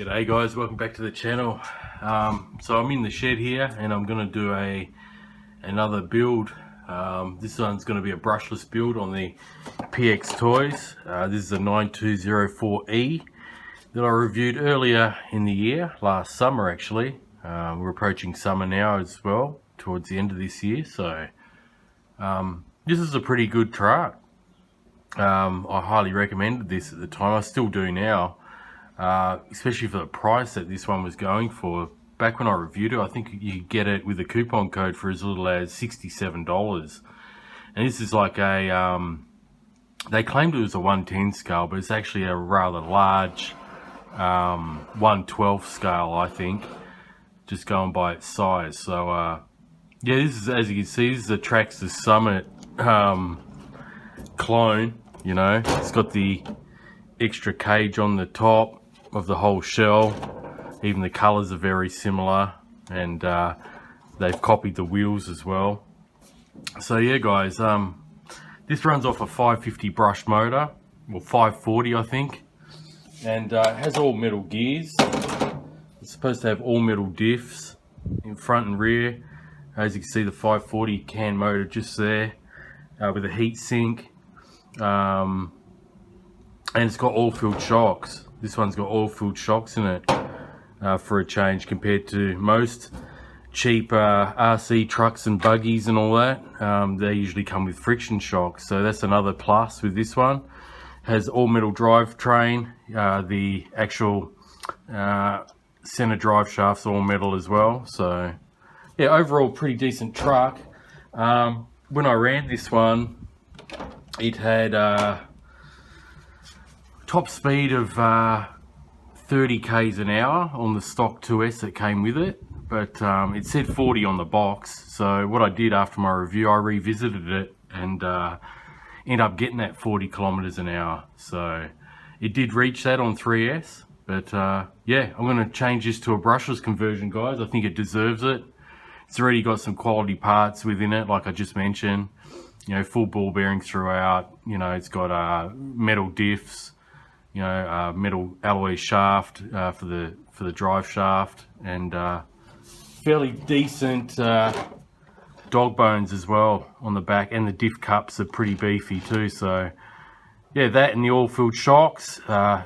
G'day guys, welcome back to the channel. So I'm in the shed here and I'm going to do another build. This one's going to be a brushless build on the Pxtoys. This is a 9204E that I reviewed earlier in the year, last summer actually. We're approaching summer now as well, towards the end of this year. So this is a pretty good truck. I highly recommended this at the time. I still do now. Especially for the price that this one was going for. Back when I reviewed it, I think you could get it with a coupon code for as little as $67. And this is like a, they claimed it was a 110 scale, but it's actually a rather large 112 scale, I think, just going by its size. So, yeah, this is, as you can see, this is a Traxxas Summit clone, you know. It's got the extra cage on the top of the whole shell. Even the colors are very similar, and they've copied the wheels as well. So yeah guys, this runs off a 550 brush motor, or 540 I think, and it has all metal gears. It's supposed to have all metal diffs in front and rear. As you can see, the 540 can motor just there, with a heat sink, and it's got oil-filled shocks. This one's got oil-filled shocks in it for a change, compared to most cheap RC trucks and buggies and all that. They usually come with friction shocks, so that's another plus with this one. Has all-metal drivetrain. The actual center drive shaft's all metal as well. So yeah, overall pretty decent truck. When I ran this one, it had top speed of 30 k's an hour on the stock 2S that came with it, but it said 40 on the box. So what I did after my review, I revisited it and ended up getting that 40 kilometers an hour. So it did reach that on 3S, but yeah, I'm going to change this to a brushless conversion, guys. I think it deserves it. It's already got some quality parts within it, like I just mentioned. You know, full ball bearings throughout. You know, it's got metal diffs. You know, metal alloy shaft for the drive shaft, and fairly decent dog bones as well on the back, and the diff cups are pretty beefy too. So yeah, that and the oil-filled shocks,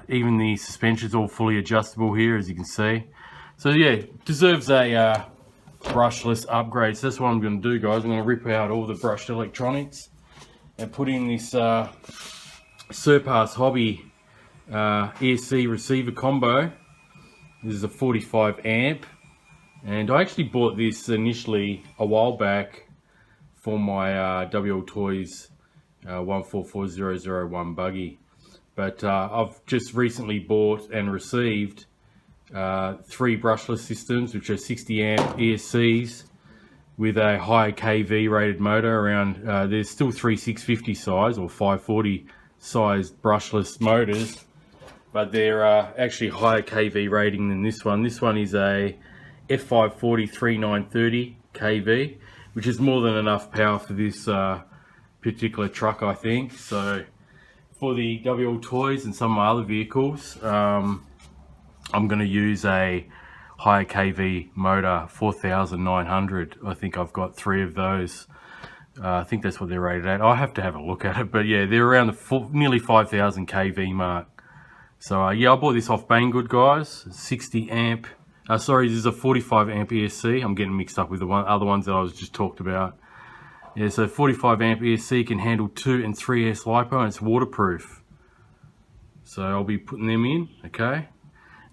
even the suspension's all fully adjustable here, as you can see. So yeah, deserves a brushless upgrade. So that's what I'm going to do, guys. I'm going to rip out all the brushed electronics and put in this Surpass Hobby ESC receiver combo. This is a 45 amp, and I actually bought this initially a while back for my Pxtoys 144001 buggy, but I've just recently bought and received 3 brushless systems, which are 60 amp ESCs with a high kV rated motor. Around there's still 3 650 size or 540 sized brushless motors, but they're actually higher kV rating than this one. This one is a F540 3930 kV, which is more than enough power for this particular truck, I think. So for the Pxtoys and some of my other vehicles, I'm going to use a higher kV motor, 4900. I think I've got 3 of those. I think that's what they're rated at. I'll have to have a look at it, but yeah, they're around the nearly 5000 kV mark. So yeah, I bought this off Banggood, guys. 60 amp. Sorry, this is a 45 amp ESC. I'm getting mixed up with the other ones that I was just talked about. Yeah, so 45 amp ESC can handle 2 and 3S LiPo, and it's waterproof. So I'll be putting them in, okay.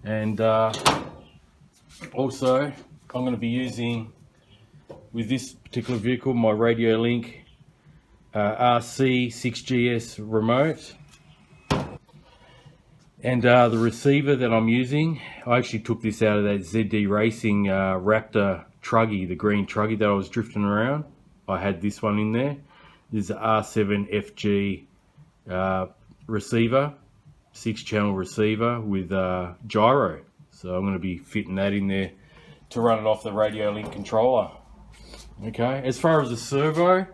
And also, I'm going to be using, with this particular vehicle, my RadioLink RC6GS remote, and the receiver that I'm using. I actually took this out of that ZD Racing Raptor truggy, the green truggy that I was drifting around. I had this one in there. This is an R7FG receiver, 6-channel receiver with gyro. So I'm going to be fitting that in there to run it off the RadioLink controller. Okay, as far as the servo,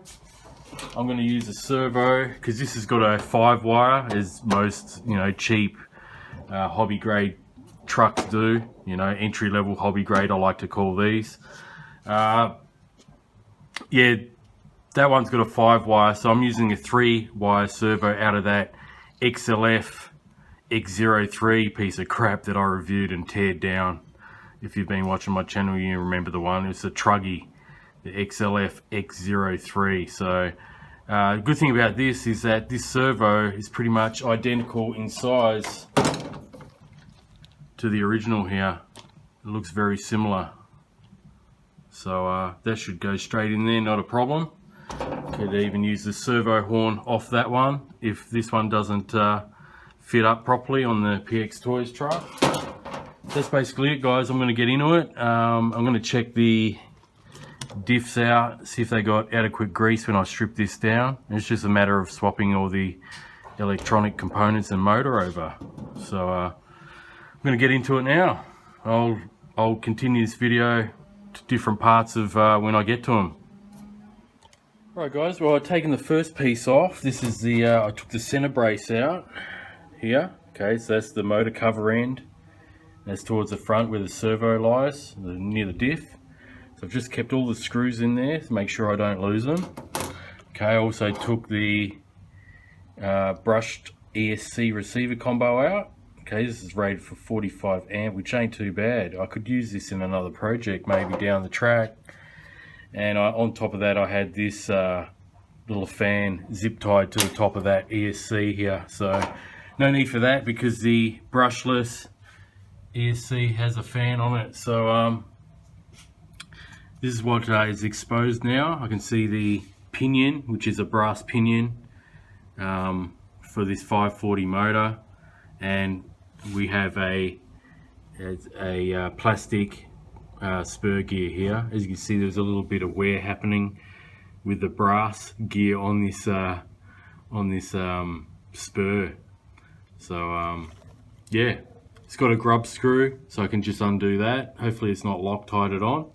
I'm going to use a servo because this has got a 5-wire, as most, you know, cheap hobby grade trucks do, you know, entry-level hobby grade I like to call these. Yeah, that one's got a 5-wire, so I'm using a 3-wire servo out of that XLF X03 piece of crap that I reviewed and teared down. If you've been watching my channel, you remember the one. It's a Truggy, the XLF X03. So good thing about this is that this servo is pretty much identical in size to the original here. It looks very similar. So that should go straight in there, not a problem. Could even use the servo horn off that one if this one doesn't fit up properly on the Pxtoys truck. That's basically it, guys. I'm going to get into it. I'm going to check the diffs out, see if they got adequate grease when I strip this down. It's just a matter of swapping all the electronic components and motor over. So I'm going to get into it now. I'll continue this video to different parts of when I get to them. Right, guys, well, I've taken the first piece off. This is the I took the center brace out here. Okay, so that's the motor cover end. That's towards the front where the servo lies, near the diff. So I've just kept all the screws in there to make sure I don't lose them. Okay, I also took the brushed ESC receiver combo out. Okay, this is rated for 45 amp, which ain't too bad. I could use this in another project, maybe down the track. And on top of that, I had this little fan zip tied to the top of that ESC here. So no need for that because the brushless ESC has a fan on it. So this is what is exposed now. I can see the pinion, which is a brass pinion for this 540 motor, and we have a plastic spur gear here. As you can see, there's a little bit of wear happening with the brass gear on this spur. So yeah, it's got a grub screw, so I can just undo that. Hopefully it's not Loctite it on,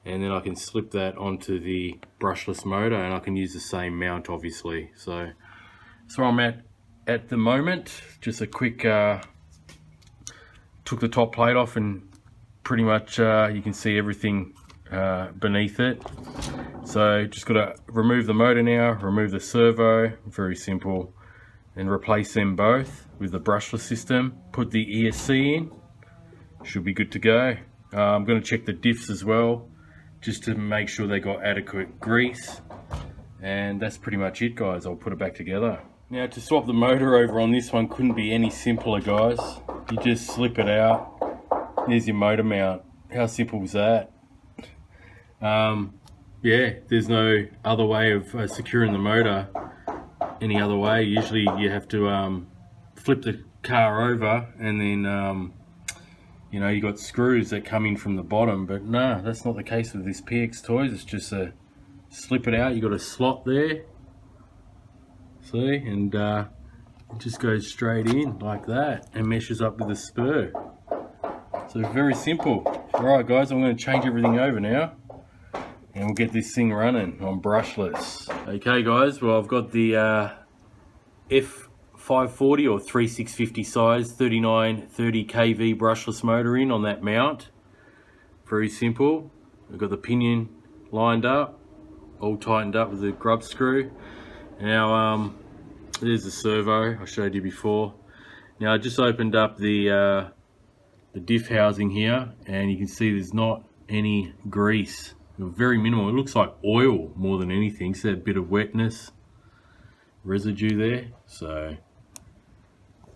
and then I can slip that onto the brushless motor, and I can use the same mount, obviously. So that's where I'm at the moment. Just a quick took the top plate off, and pretty much you can see everything beneath it. So just got to remove the motor now, remove the servo, very simple, and replace them both with the brushless system. Put the ESC in, should be good to go. I'm going to check the diffs as well, just to make sure they got adequate grease, and that's pretty much it, guys. I'll put it back together. Now, to swap the motor over on this one couldn't be any simpler, guys. You just slip it out. There's your motor mount. How simple is that? Yeah, there's no other way of securing the motor any other way. Usually you have to flip the car over, and then you know, you got screws that come in from the bottom, but no, that's not the case with this Pxtoys. It's just a slip it out. You got a slot there, see, and it just goes straight in like that and meshes up with the spur. So very simple. Alright, guys, I'm going to change everything over now, and we'll get this thing running on brushless. Okay, guys, well, I've got the F540 or 3650 size 3930 kV brushless motor in on that mount. Very simple. We've got the pinion lined up, all tightened up with the grub screw. Now there's the servo I showed you before. Now I just opened up the diff housing here, and you can see there's not any grease, very minimal. It looks like oil more than anything. See that bit of wetness residue there? So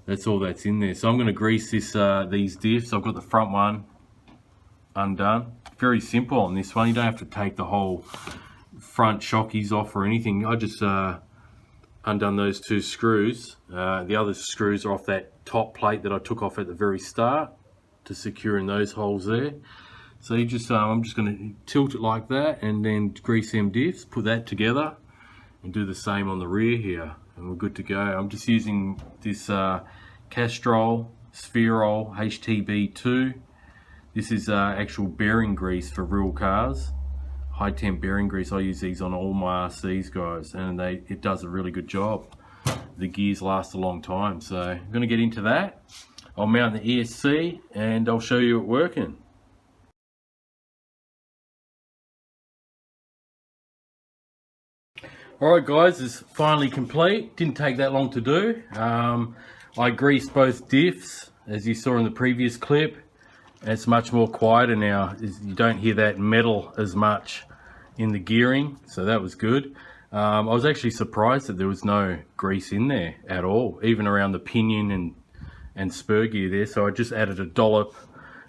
that's all that's in there. So I'm going to grease this these diffs. I've got the front one undone. Very simple on this one. You don't have to take the whole front shockies off or anything. I just undone those two screws. The other screws are off that top plate that I took off at the very start to secure in those holes there. So you just I'm just going to tilt it like that, and then grease them diffs, put that together, and do the same on the rear here, and we're good to go. I'm just using this Castrol Spherol HTB2. This is actual bearing grease for real cars, high temp bearing grease. I use these on all my RCs, guys, and it does a really good job. The gears last a long time. So I'm going to get into that. I'll mount the ESC and I'll show you it working. Alright guys, it's finally complete. Didn't take that long to do. I greased both diffs, as you saw in the previous clip. It's much more quieter now. You don't hear that metal as much in the gearing, so that was good. I was actually surprised that there was no grease in there at all, even around the pinion and spur gear there. So I just added a dollop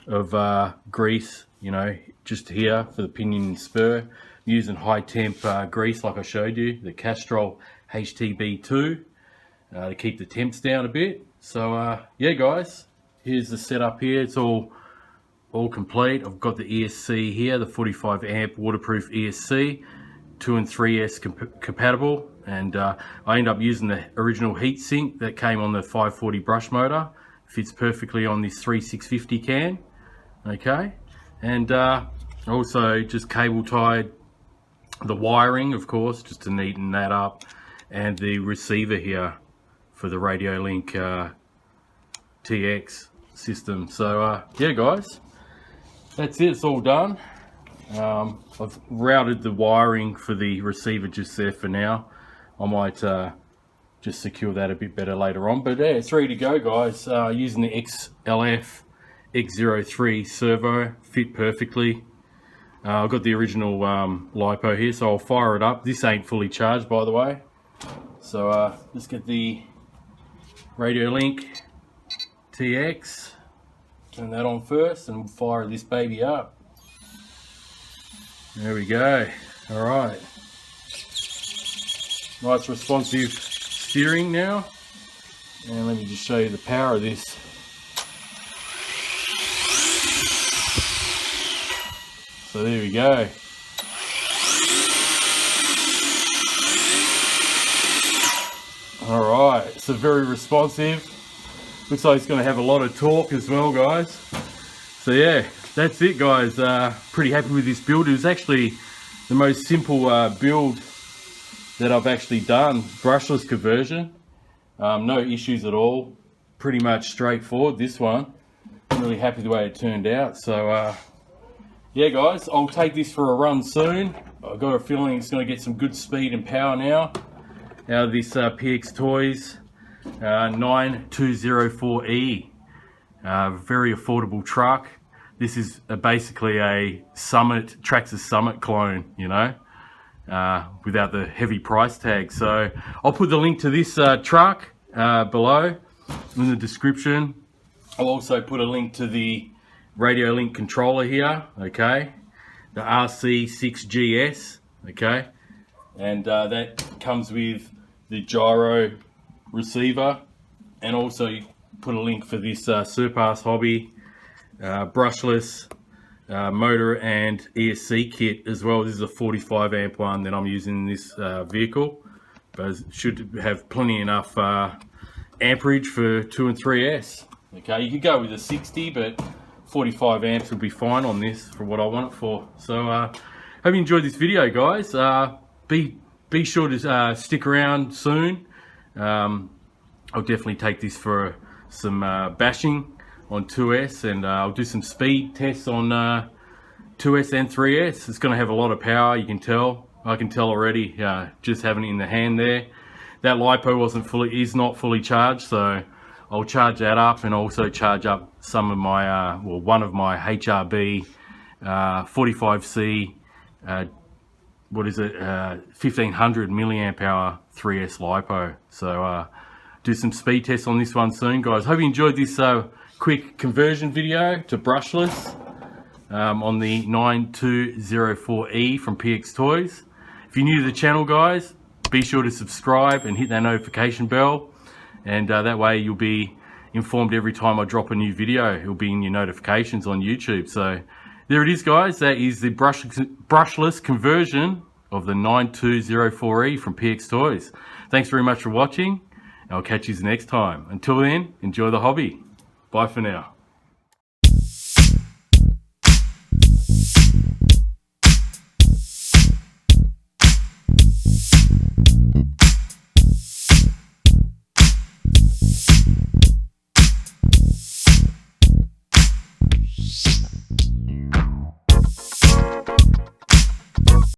of grease, you know, just here for the pinion and spur. I'm using high temp grease like I showed you, the Castrol HTB2, to keep the temps down a bit. So yeah guys, here's the setup here. It's all complete. I've got the ESC here, the 45 amp waterproof ESC, 2 and 3S compatible, and I end up using the original heatsink that came on the 540 brush motor. Fits perfectly on this 3650 can. Okay, and also just cable tied the wiring, of course, just to neaten that up, and the receiver here for the RadioLink TX system. So yeah guys, that's it, it's all done. I've routed the wiring for the receiver just there for now. I might just secure that a bit better later on, but yeah, it's ready to go guys. Using the XLF X03 servo, fit perfectly. I've got the original LiPo here, so I'll fire it up. This ain't fully charged, by the way. So let's get the RadioLink TX, turn that on first, and we'll fire this baby up. There we go. All right. Nice responsive steering now. And let me just show you the power of this. So there we go. All right, so very responsive. Looks like it's going to have a lot of torque as well, guys. So yeah, that's it guys. Pretty happy with this build. It was actually the most simple build that I've actually done. Brushless conversion. No issues at all. Pretty much straightforward, this one. I'm really happy the way it turned out. So yeah guys, I'll take this for a run soon. I've got a feeling it's going to get some good speed and power now out of this Pxtoys 9204E. Very affordable truck. This is basically a Summit, Traxxas Summit clone, you know, without the heavy price tag. So I'll put the link to this truck below in the description. I'll also put a link to the RadioLink controller here, okay, the RC6GS, okay, and that comes with the gyro receiver, and also put a link for this Surpass hobby brushless motor and ESC kit as well. This is a 45 amp one that I'm using in this vehicle, but it should have plenty enough amperage for 2 and 3S. Okay, you could go with a 60, but 45 amps will be fine on this for what I want it for. So hope you enjoyed this video guys. Be sure to stick around soon. I'll definitely take this for some bashing on 2S, and I'll do some speed tests on 2S and 3S. It's going to have a lot of power, you can tell. I can tell already, just having it in the hand there. That LiPo is not fully charged, so I'll charge that up, and also charge up some of my, well, one of my HRB 45C, what is it, 1500 milliamp hour 3S LiPo. So do some speed tests on this one soon, guys. Hope you enjoyed this quick conversion video to brushless on the 9204E from Pxtoys. If you're new to the channel, guys, be sure to subscribe and hit that notification bell, and that way you'll be informed every time I drop a new video. It'll be in your notifications on YouTube. So there it is, guys. That is the brushless conversion of the 9204E from Pxtoys. Thanks very much for watching. I'll catch you next time. Until then, enjoy the hobby. Bye for now.